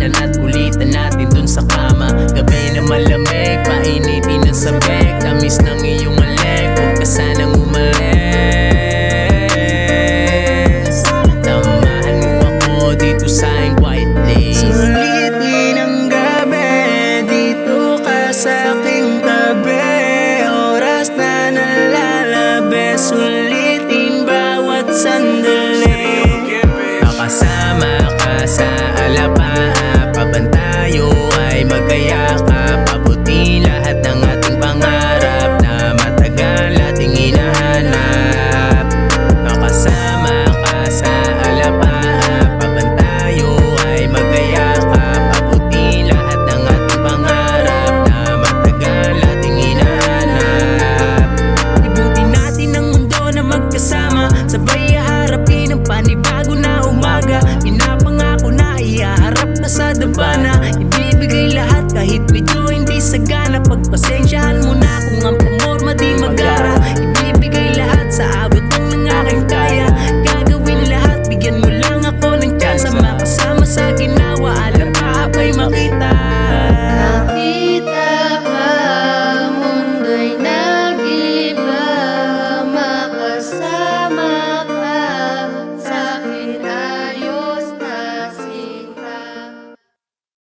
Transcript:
Simulan at ulitan natin dun sa kama. Gabi na malamig, painitin ang sabik. Tamis ng iyong halik, huwag ka sanang umalis. Tamahan mo ako dito sa aking quiet place. Sulitin ang gabi, dito ka sa aking tabi. Oras na nalalabi, sulitin bawat sandali. Makasama ka sa alapaap, habang tayo ay magkayakap. Pabuti lahat ng ating pangarap na matagal ating hinahanap. Makasama ka sa alapaap, habang tayo ay magkayakap. Pabuti lahat ng ating pangarap na matagal ating hinahanap. Ibutin natin ang mundo na magkasama, sabay haharapin ang panibago na umaga. Pinapangako na ihaharap na sa dabana, ibibigay lahat kahit medyo hindi sagana. Pagpasensyahan mo na kung ang